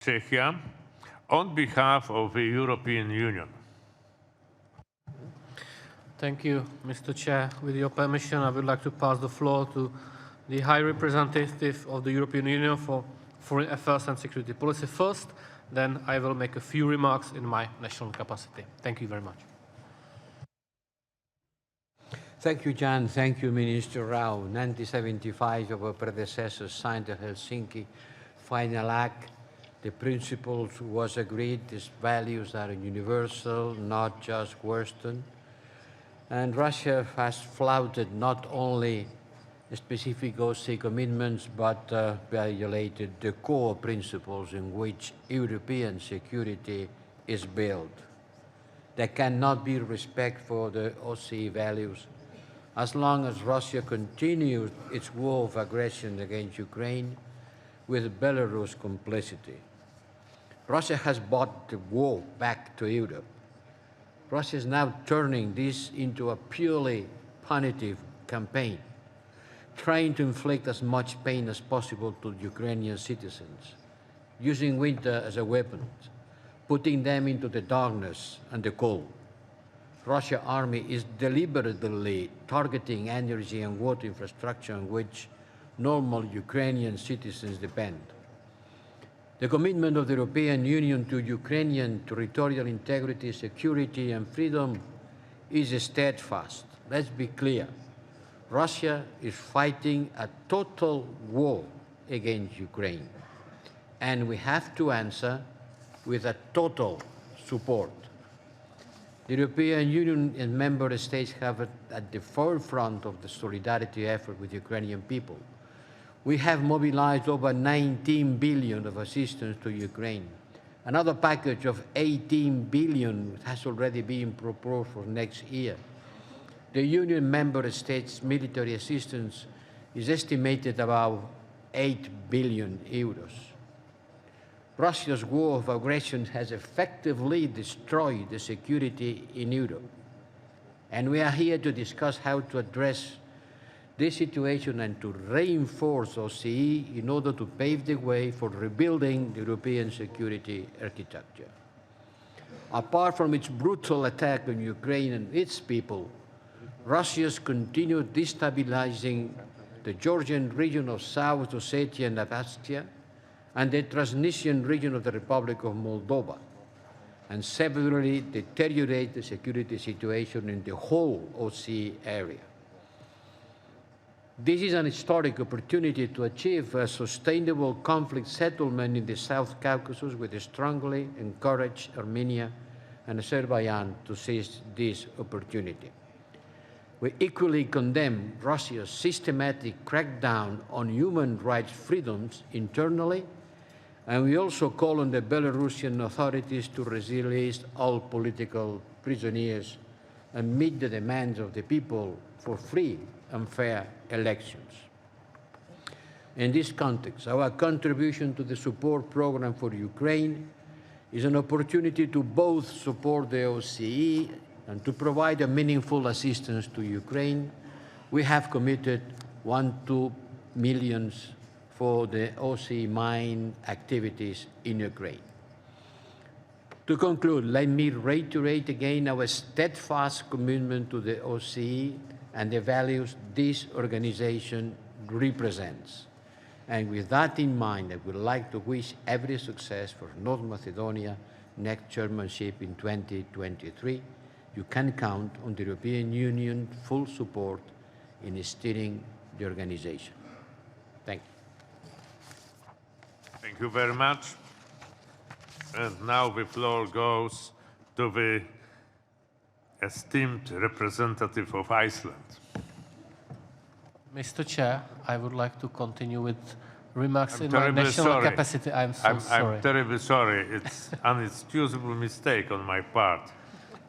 Czechia on behalf of the European Union. Thank you, Mr. Chair. With your permission, I would like to pass the floor to the High Representative of the European Union for Foreign Affairs and Security Policy first. Then I will make a few remarks in my national capacity. Thank you very much. Thank you, Jan. Thank you, Minister Rao. 1975, our predecessors signed the Helsinki Final Act. The principles was agreed. These values are universal, not just Western. And Russia has flouted not only specific OSCE commitments, but violated the core principles in which European security is built. There cannot be respect for the OSCE values as long as Russia continues its war of aggression against Ukraine with Belarus complicity. Russia has brought the war back to Europe. Russia is now turning this into a purely punitive campaign, trying to inflict as much pain as possible to Ukrainian citizens, using winter as a weapon, putting them into the darkness and the cold. Russia's army is deliberately targeting energy and water infrastructure on which normal Ukrainian citizens depend. The commitment of the European Union to Ukrainian territorial integrity, security, and freedom is steadfast. Let's be clear. Russia is fighting a total war against Ukraine, and we have to answer with a total support. The European Union and member states have at the forefront of the solidarity effort with the Ukrainian people. We have mobilized over 19 billion of assistance to Ukraine. Another package of 18 billion has already been proposed for next year. The Union member states' military assistance is estimated about 8 billion euros. Russia's war of aggression has effectively destroyed the security in Europe. And we are here to discuss how to address this situation and to reinforce OSCE in order to pave the way for rebuilding the European security architecture. Apart from its brutal attack on Ukraine and its people, Russia's continued destabilizing the Georgian region of South Ossetia and Abkhazia and the Transnistrian region of the Republic of Moldova, and severely deteriorate the security situation in the whole OSCE area. This is an historic opportunity to achieve a sustainable conflict settlement in the South Caucasus, with a strongly encourage Armenia and Azerbaijan to seize this opportunity. We equally condemn Russia's systematic crackdown on human rights freedoms internally, and we also call on the Belarusian authorities to release all political prisoners and meet the demands of the people for free and fair elections. In this context, our contribution to the support program for Ukraine is an opportunity to both support the OSCE and to provide a meaningful assistance to Ukraine. We have committed 1-2 million for the OSCE mine activities in Ukraine. To conclude, let me reiterate again our steadfast commitment to the OSCE and the values this organization represents. And with that in mind, I would like to wish every success for North Macedonia next chairmanship in 2023. You can count on the European Union full support in steering the organization. Thank you. Thank you very much. And now the floor goes to the esteemed representative of Iceland. Mr. Chair, I would like to continue with remarks in my national capacity. I'm sorry. I'm terribly sorry. It's an inexcusable mistake on my part.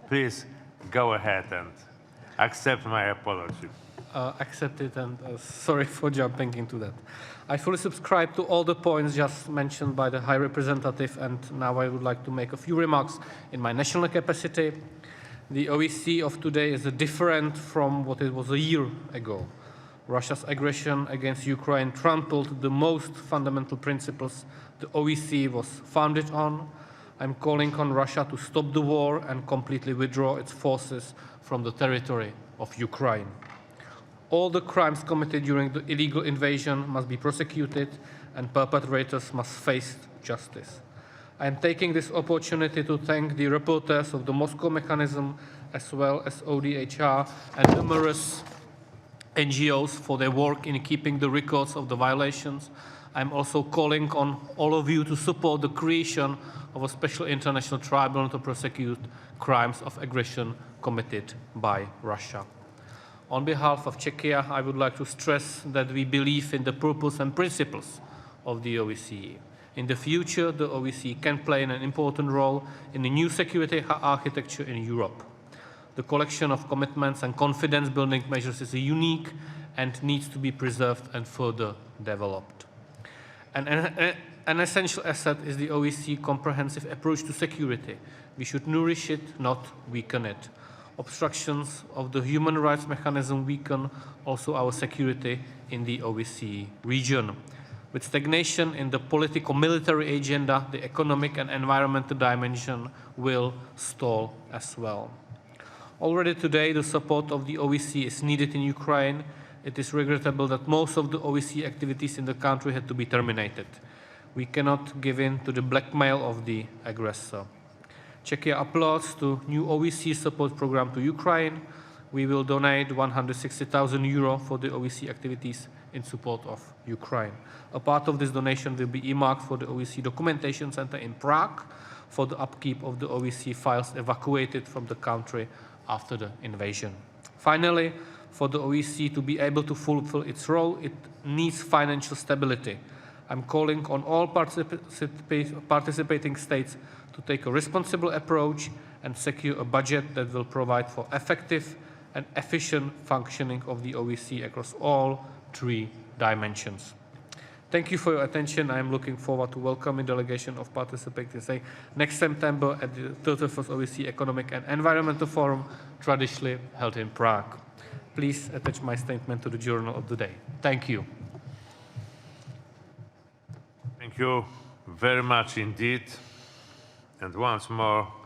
Please go ahead and accept my apology. Accept it, and sorry for jumping into that. I fully subscribe to all the points just mentioned by the High Representative, and now I would like to make a few remarks in my national capacity. The OSCE of today is different from what it was a year ago. Russia's aggression against Ukraine trampled the most fundamental principles the OSCE was founded on. I'm calling on Russia to stop the war and completely withdraw its forces from the territory of Ukraine. All the crimes committed during the illegal invasion must be prosecuted and perpetrators must face justice. I am taking this opportunity to thank the rapporteurs of the Moscow Mechanism as well as ODHR and numerous NGOs for their work in keeping the records of the violations. I'm also calling on all of you to support the creation of a special international tribunal to prosecute crimes of aggression committed by Russia. On behalf of Czechia, I would like to stress that we believe in the purpose and principles of the OSCE. In the future, the OSCE can play an important role in the new security architecture in Europe. The collection of commitments and confidence-building measures is unique and needs to be preserved and further developed. An essential asset is the OSCE comprehensive approach to security. We should nourish it, not weaken it. Obstructions of the human rights mechanism weaken also our security in the OSCE region. With stagnation in the political-military agenda, the economic and environmental dimension will stall as well. Already today, the support of the OSCE is needed in Ukraine. It is regrettable that most of the OSCE activities in the country had to be terminated. We cannot give in to the blackmail of the aggressor. Czechia applauds to new OSCE support program to Ukraine. We will donate 160,000 euro for the OSCE activities in support of Ukraine. A part of this donation will be earmarked for the OSCE Documentation Center in Prague for the upkeep of the OSCE files evacuated from the country after the invasion. Finally, for the OSCE to be able to fulfill its role, it needs financial stability. I'm calling on all participating states to take a responsible approach and secure a budget that will provide for effective and efficient functioning of the OSCE across all three dimensions. Thank you for your attention. I am looking forward to welcoming delegation of participating states next September at the 31st OSCE Economic and Environmental Forum, traditionally held in Prague. Please attach my statement to the journal of the day. Thank you. Thank you very much indeed. And once more,